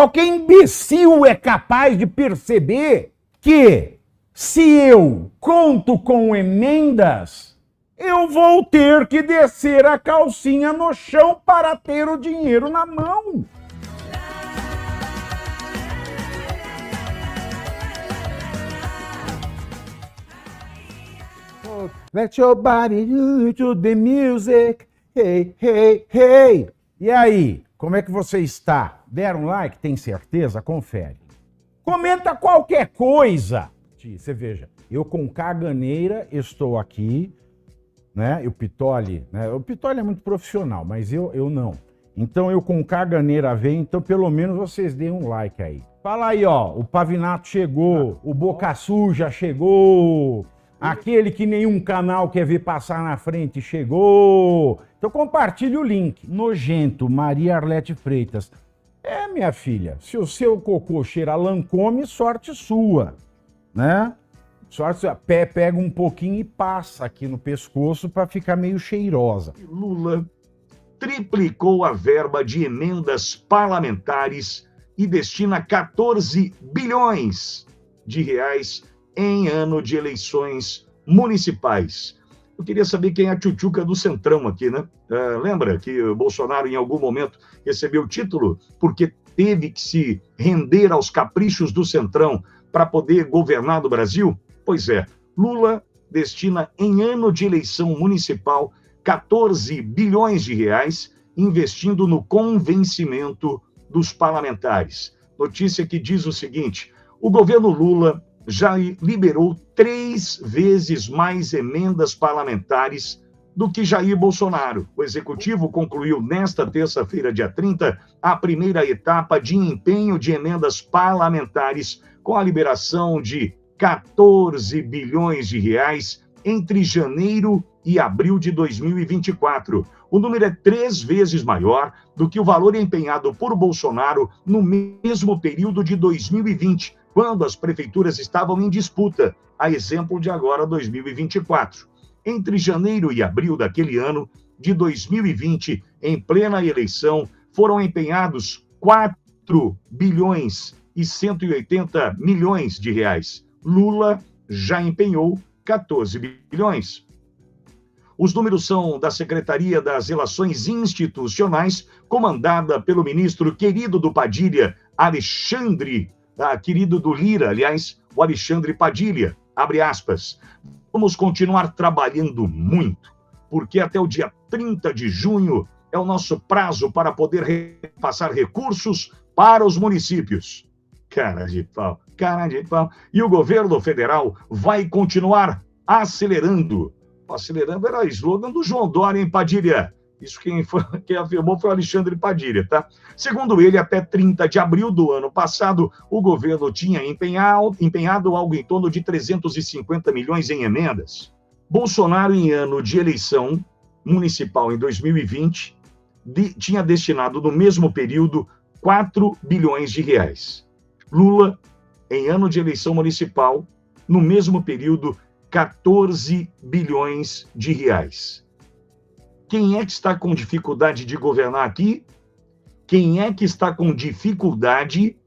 Qualquer imbecil é capaz de perceber que se eu conto com emendas, eu vou ter que descer a calcinha no chão para ter o dinheiro na mão. Let your body do to the music. Hey, hey, hey. E aí, como é que você está? Deram like? Tem certeza? Confere. Comenta qualquer coisa. Você veja, eu com caganeira estou aqui, né? O Pitoli é muito profissional, mas eu não. Então eu com caganeira venho, então pelo menos vocês deem um like aí. Fala aí, ó, o Pavinato chegou, o Boca Suja chegou, aquele que nenhum canal quer ver passar na frente chegou. Então compartilhe o link. Nojento, Maria Arlete Freitas. Minha filha, se o seu cocô cheira a Lancôme, sorte sua, né? Sorte sua. Pega um pouquinho e passa aqui no pescoço para ficar meio cheirosa. Lula triplicou a verba de emendas parlamentares e destina 14 bilhões de reais em ano de eleições municipais. Eu queria saber quem é a tchutchuca do Centrão aqui, né? Lembra que o Bolsonaro, em algum momento, recebeu o título porque teve que se render aos caprichos do Centrão para poder governar do Brasil? Pois é, Lula destina, em ano de eleição municipal, 14 bilhões de reais, investindo no convencimento dos parlamentares. Notícia que diz o seguinte: o governo Lula já liberou 3 vezes mais emendas parlamentares do que Jair Bolsonaro. O executivo concluiu nesta terça-feira, dia 30, a primeira etapa de empenho de emendas parlamentares com a liberação de 14 bilhões de reais entre janeiro e abril de 2024. O número é 3 vezes maior do que o valor empenhado por Bolsonaro no mesmo período de 2020, quando as prefeituras estavam em disputa, a exemplo de agora 2024. Entre janeiro e abril daquele ano de 2020, em plena eleição, foram empenhados 4 bilhões e 180 milhões de reais. Lula já empenhou 14 bilhões. Os números são da Secretaria das Relações Institucionais, comandada pelo ministro querido do Padilha, Alexandre, querido do Lira, aliás, o Alexandre Padilha, abre aspas. Vamos continuar trabalhando muito, porque até o dia 30 de junho é o nosso prazo para poder repassar recursos para os municípios. Cara de pau. E o governo federal vai continuar acelerando. Acelerando era slogan do João Dória em Padilha. Isso quem afirmou foi o Alexandre Padilha, tá? Segundo ele, até 30 de abril do ano passado, o governo tinha empenhado algo em torno de 350 milhões em emendas. Bolsonaro, em ano de eleição municipal em 2020, tinha destinado no mesmo período 4 bilhões de reais. Lula, em ano de eleição municipal, no mesmo período, 14 bilhões de reais. Quem é que está com dificuldade de governar aqui? Quem é que está com dificuldade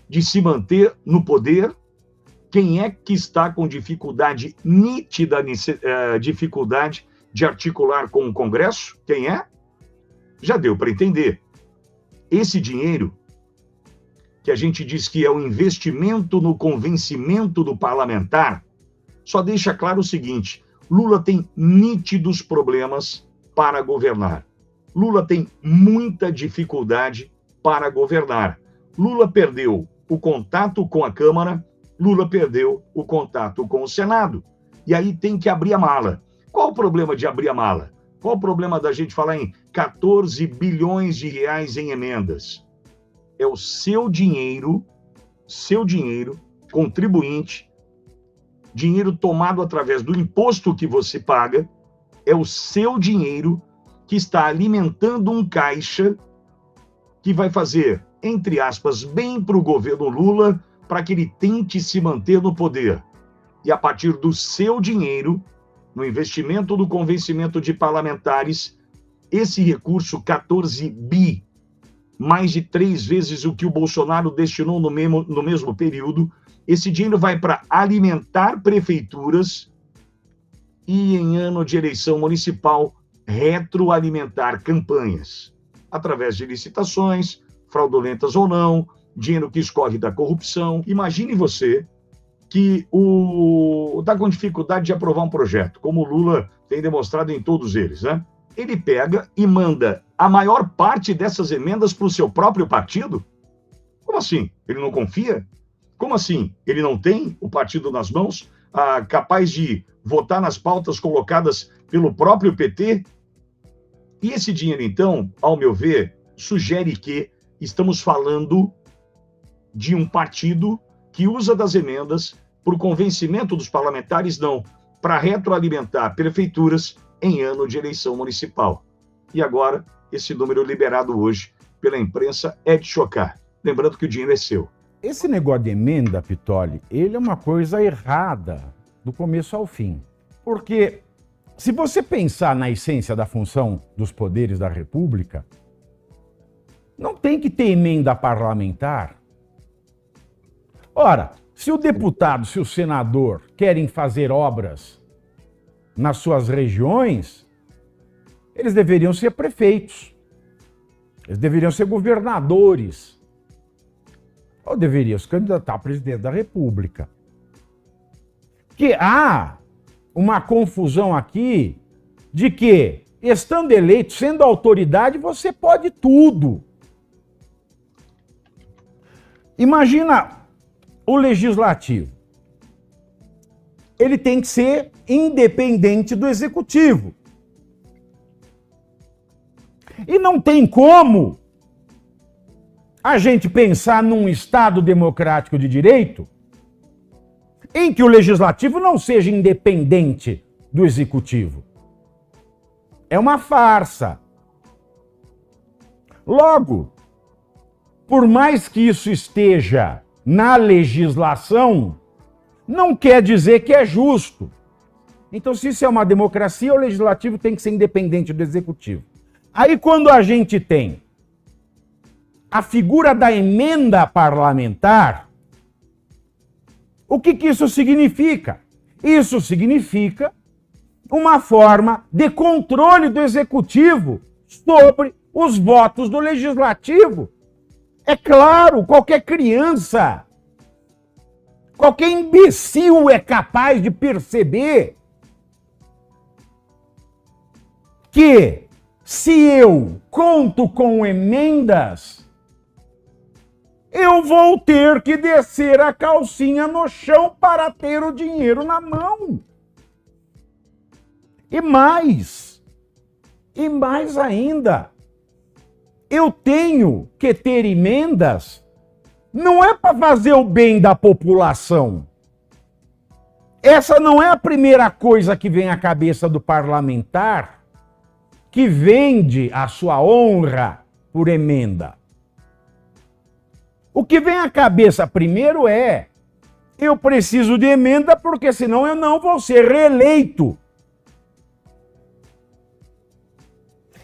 de se manter no poder? Quem é que está com dificuldade, nítida dificuldade de articular com o Congresso? Quem é? Já deu para entender. Esse dinheiro, que a gente diz que é o investimento no convencimento do parlamentar, só deixa claro o seguinte: Lula tem nítidos problemas para governar. Lula tem muita dificuldade para governar. Lula perdeu o contato com a Câmara, Lula perdeu o contato com o Senado. E aí tem que abrir a mala. Qual o problema de abrir a mala? Qual o problema da gente falar em 14 bilhões de reais em emendas? É o seu dinheiro, contribuinte, dinheiro tomado através do imposto que você paga, é o seu dinheiro que está alimentando um caixa que vai fazer, entre aspas, bem para o governo Lula, para que ele tente se manter no poder. E a partir do seu dinheiro, no investimento do convencimento de parlamentares, esse recurso, 14 bi, mais de 3 vezes o que o Bolsonaro destinou no mesmo período. Esse dinheiro vai para alimentar prefeituras e, em ano de eleição municipal, retroalimentar campanhas, através de licitações, fraudulentas ou não, dinheiro que escorre da corrupção. Imagine você que está com dificuldade de aprovar um projeto, como o Lula tem demonstrado em todos eles, né? Ele pega e manda a maior parte dessas emendas para o seu próprio partido? Como assim? Ele não confia? Como assim? Ele não tem o partido nas mãos, capaz de votar nas pautas colocadas pelo próprio PT? E esse dinheiro, então, ao meu ver, sugere que estamos falando de um partido que usa das emendas por convencimento dos parlamentares, não, para retroalimentar prefeituras em ano de eleição municipal. E agora, esse número liberado hoje pela imprensa é de chocar. Lembrando que o dinheiro é seu. Esse negócio de emenda, Pitoli, ele é uma coisa errada do começo ao fim. Porque se você pensar na essência da função dos poderes da República, não tem que ter emenda parlamentar. Ora, se o deputado, se o senador querem fazer obras nas suas regiões, eles deveriam ser prefeitos, eles deveriam ser governadores, ou deveriam se candidatar a presidente da República. Que há uma confusão aqui de que, estando eleito, sendo autoridade, você pode tudo. Imagina o legislativo. Ele tem que ser independente do executivo. E não tem como a gente pensar num Estado democrático de direito em que o legislativo não seja independente do executivo. É uma farsa. Logo, por mais que isso esteja na legislação, não quer dizer que é justo. Então, se isso é uma democracia, o legislativo tem que ser independente do executivo. Aí, quando a gente tem a figura da emenda parlamentar, o que isso significa? Isso significa uma forma de controle do executivo sobre os votos do legislativo. É claro, qualquer criança, qualquer imbecil é capaz de perceber que se eu conto com emendas, eu vou ter que descer a calcinha no chão para ter o dinheiro na mão. E mais ainda, eu tenho que ter emendas, não é para fazer o bem da população. Essa não é a primeira coisa que vem à cabeça do parlamentar que vende a sua honra por emenda. O que vem à cabeça primeiro é: eu preciso de emenda porque senão eu não vou ser reeleito.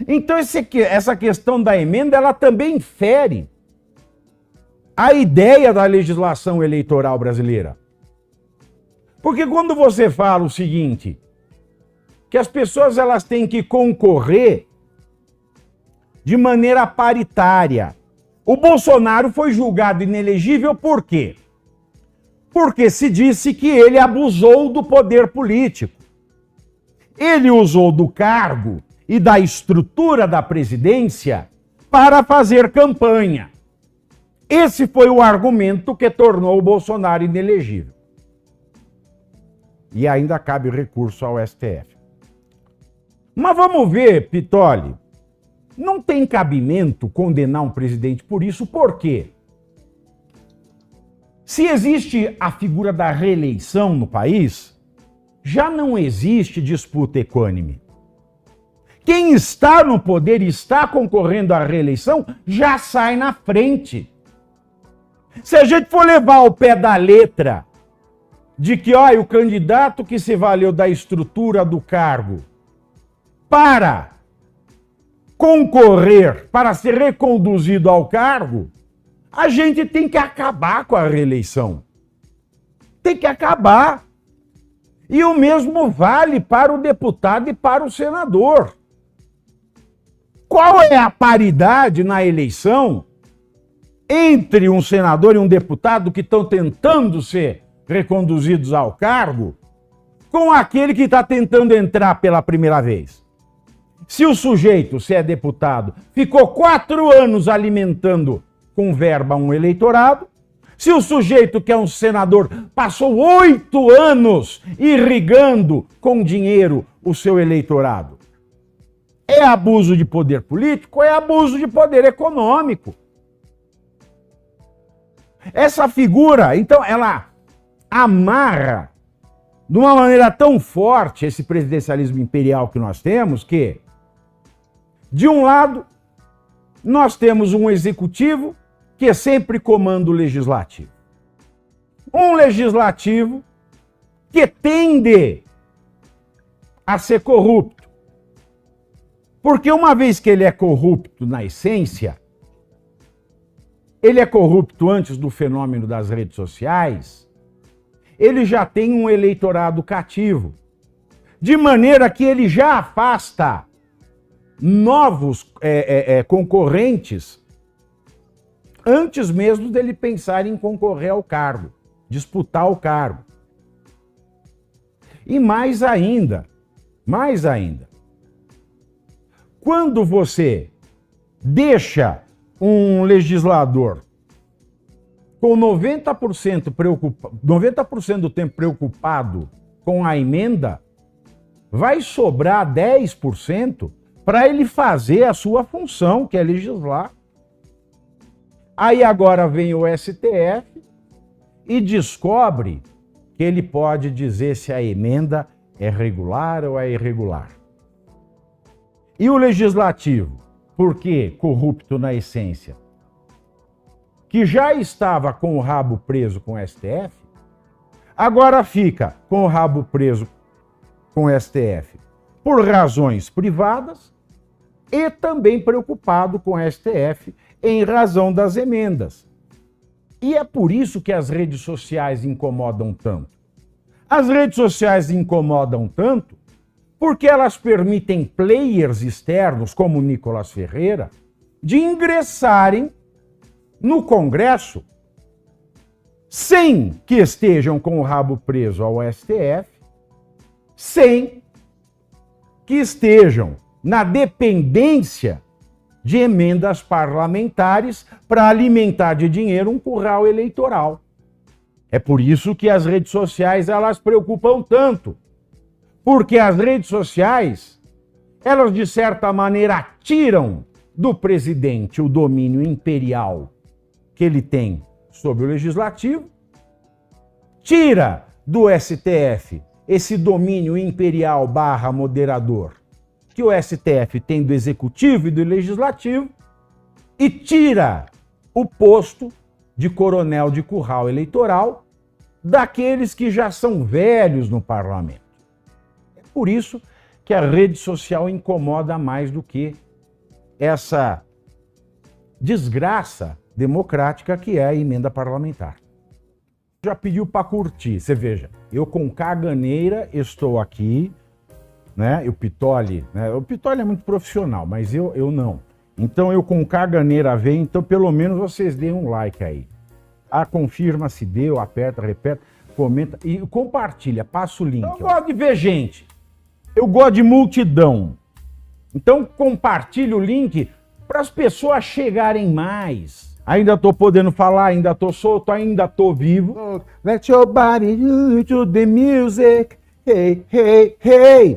Então essa questão da emenda, ela também fere a ideia da legislação eleitoral brasileira. Porque quando você fala o seguinte, que as pessoas elas têm que concorrer de maneira paritária. O Bolsonaro foi julgado inelegível por quê? Porque se disse que ele abusou do poder político. Ele usou do cargo e da estrutura da presidência para fazer campanha. Esse foi o argumento que tornou o Bolsonaro inelegível. E ainda cabe recurso ao STF. Mas vamos ver, Pitoli, não tem cabimento condenar um presidente por isso, por quê? Se existe a figura da reeleição no país, já não existe disputa equânime. Quem está no poder e está concorrendo à reeleição já sai na frente. Se a gente for levar ao pé da letra de que, olha, o candidato que se valeu da estrutura do cargo para concorrer para ser reconduzido ao cargo, a gente tem que acabar com a reeleição. Tem que acabar. E o mesmo vale para o deputado e para o senador. Qual é a paridade na eleição entre um senador e um deputado que estão tentando ser reconduzidos ao cargo com aquele que está tentando entrar pela primeira vez? Se o sujeito, se é deputado, ficou 4 anos alimentando com verba um eleitorado, se o sujeito que é um senador passou 8 anos irrigando com dinheiro o seu eleitorado, é abuso de poder político ou é abuso de poder econômico? Essa figura, então, ela amarra de uma maneira tão forte esse presidencialismo imperial que nós temos que, de um lado, nós temos um executivo que sempre comanda o legislativo. Um legislativo que tende a ser corrupto. Porque uma vez que ele é corrupto na essência, ele é corrupto antes do fenômeno das redes sociais, ele já tem um eleitorado cativo. De maneira que ele já afasta novos concorrentes antes mesmo dele pensar em concorrer ao cargo, disputar o cargo. E mais ainda, quando você deixa um legislador com 90% do tempo preocupado com a emenda, vai sobrar 10% para ele fazer a sua função, que é legislar. Aí agora vem o STF e descobre que ele pode dizer se a emenda é regular ou é irregular. E o legislativo, porque corrupto na essência, que já estava com o rabo preso com o STF, agora fica com o rabo preso com o STF por razões privadas e também preocupado com o STF em razão das emendas. E é por isso que as redes sociais incomodam tanto. As redes sociais incomodam tanto porque elas permitem players externos, como Nicolas Ferreira, de ingressarem no Congresso sem que estejam com o rabo preso ao STF, sem que estejam na dependência de emendas parlamentares para alimentar de dinheiro um curral eleitoral. É por isso que as redes sociais elas preocupam tanto. Porque as redes sociais, elas de certa maneira tiram do presidente o domínio imperial que ele tem sobre o legislativo, tira do STF esse domínio imperial / moderador que o STF tem do executivo e do legislativo e tira o posto de coronel de curral eleitoral daqueles que já são velhos no parlamento. É por isso que a rede social incomoda mais do que essa desgraça democrática que é a emenda parlamentar. Já pediu para curtir, você veja, eu com caganeira estou aqui, né? O Pitoli é muito profissional, mas eu não. Então eu com caganeira venho, então pelo menos vocês deem um like aí. Confirma se deu, aperta, repete, comenta e compartilha, passa o link. Eu gosto de ver gente, eu gosto de multidão. Então compartilha o link para as pessoas chegarem mais. Ainda tô podendo falar, ainda tô solto, ainda tô vivo. Let your body do to the music. Hey, hey, hey.